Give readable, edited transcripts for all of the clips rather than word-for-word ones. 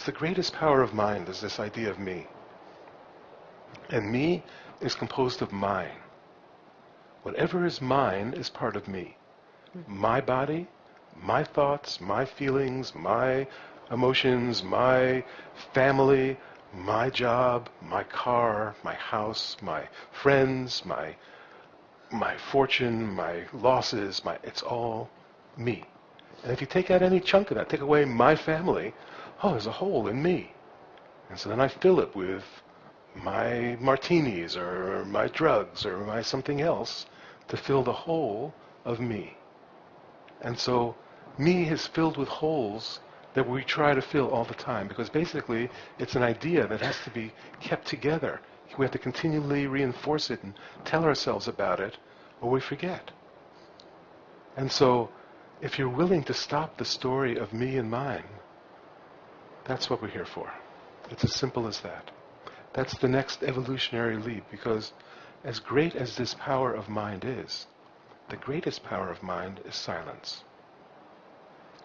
the greatest power of mind, is this idea of me. And me is composed of mine. Whatever is mine is part of me. My body, my thoughts, my feelings, my emotions, my family, my job, my car, my house, my friends, my fortune, my losses, it's all me. And if you take out any chunk of that, take away my family, there's a hole in me. And so then I fill it with my martinis or my drugs or my something else to fill the hole of me. And so me is filled with holes that we try to fill all the time, because basically it's an idea that has to be kept together. We have to continually reinforce it and tell ourselves about it, or we forget. And so if you're willing to stop the story of me and mine, that's what we're here for. It's as simple as that. That's the next evolutionary leap, because as great as this power of mind is, the greatest power of mind is silence.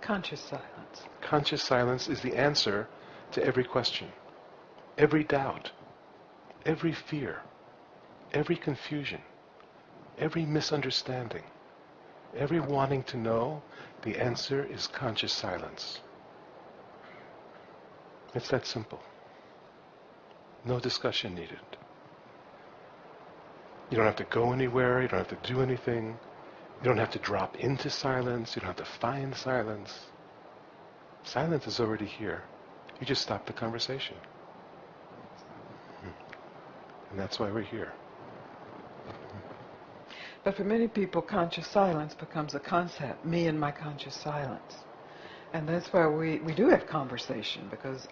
Conscious silence. Conscious silence is the answer to every question, every doubt, every fear, every confusion, every misunderstanding, every wanting to know. The answer is conscious silence. It's that simple. No discussion needed. You don't have to go anywhere. You don't have to do anything. You don't have to drop into silence. You don't have to find silence. Silence is already here. You just stop the conversation. And that's why we're here. But for many people, conscious silence becomes a concept, me and my conscious silence. And that's why we do have conversation, because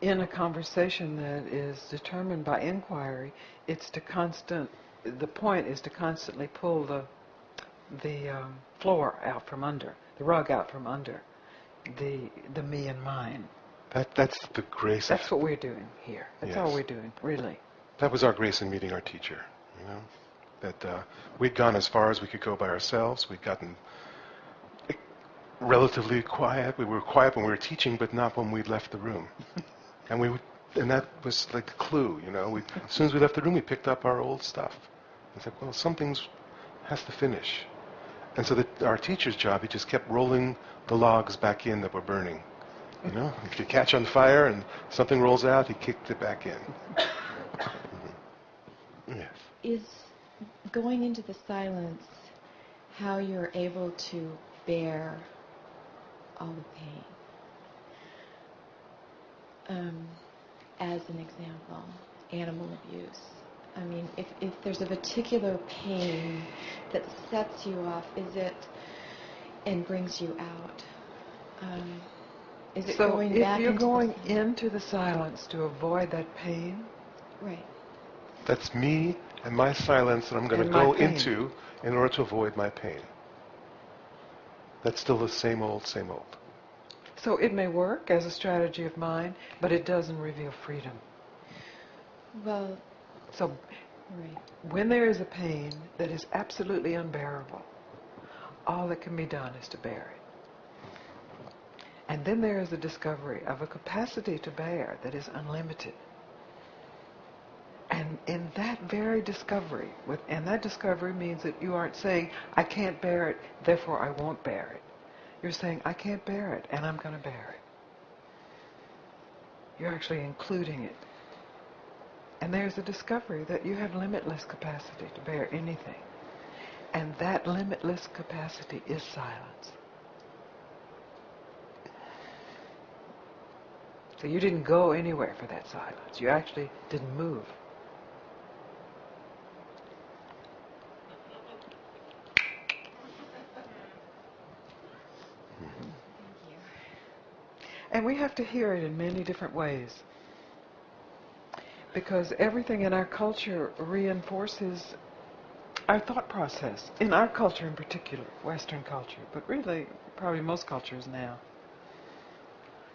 in a conversation that is determined by inquiry, the point is to constantly pull the floor out from under, the rug out from under, the me and mine. That's the grace. That's what we're doing here. That's all we're doing, really. That was our grace in meeting our teacher, that we'd gone as far as we could go by ourselves. We'd gotten relatively quiet. We were quiet when we were teaching, but not when we left the room. And that was like the clue, as soon as we left the room, we picked up our old stuff. It's like, well, something has to finish. And so our teacher's job, he just kept rolling the logs back in that were burning. If you catch on fire and something rolls out, he kicked it back in. Yes. Is going into the silence how you're able to bear all the pain? As an example, animal abuse. I mean, if there's a particular pain that sets you off, and brings you out? Is it going back into if you're going into the silence to avoid that pain? Right. That's me and my silence that I'm going to go into in order to avoid my pain. That's still the same old, same old. So it may work as a strategy of mine, but it doesn't reveal freedom. Well, so when there is a pain that is absolutely unbearable, all that can be done is to bear it. And then there is a discovery of a capacity to bear that is unlimited. And in that very discovery, and that discovery means that you aren't saying, I can't bear it, therefore I won't bear it. You're saying, I can't bear it, and I'm going to bear it. You're actually including it. And there's a discovery that you have limitless capacity to bear anything. And that limitless capacity is silence. So you didn't go anywhere for that silence. You actually didn't move. And we have to hear it in many different ways. Because everything in our culture reinforces our thought process. In our culture in particular, Western culture, but really probably most cultures now.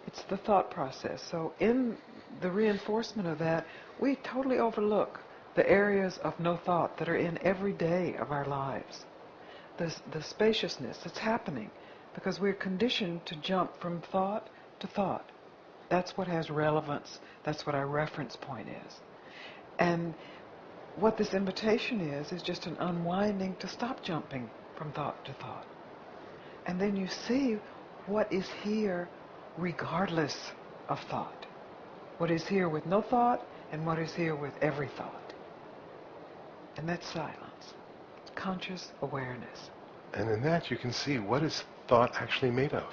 It's the thought process. So in the reinforcement of that, we totally overlook the areas of no thought that are in every day of our lives. The spaciousness that's happening because we're conditioned to jump from thought to thought. That's what has relevance. That's what our reference point is. And what this invitation is just an unwinding to stop jumping from thought to thought. And then you see what is here regardless of thought. What is here with no thought and what is here with every thought. And that's silence. Conscious awareness. And in that you can see what is thought actually made of.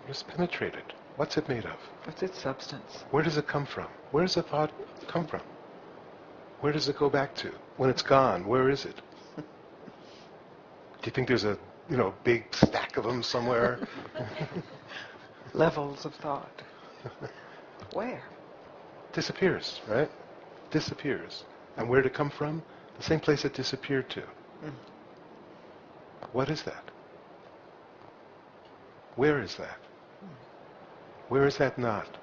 Just penetrate it. What's it made of? What's its substance? Where does it come from? Where does the thought come from? Where does it go back to? When it's gone, where is it? Do you think there's a, big stack of them somewhere? Levels of thought. Where? Disappears, right? Disappears. And where did it come from? The same place it disappeared to. What is that? Where is that? Where is that not?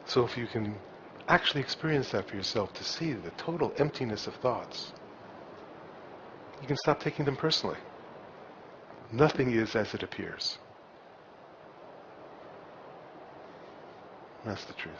So if you can actually experience that for yourself, to see the total emptiness of thoughts, you can stop taking them personally. Nothing is as it appears. That's the truth.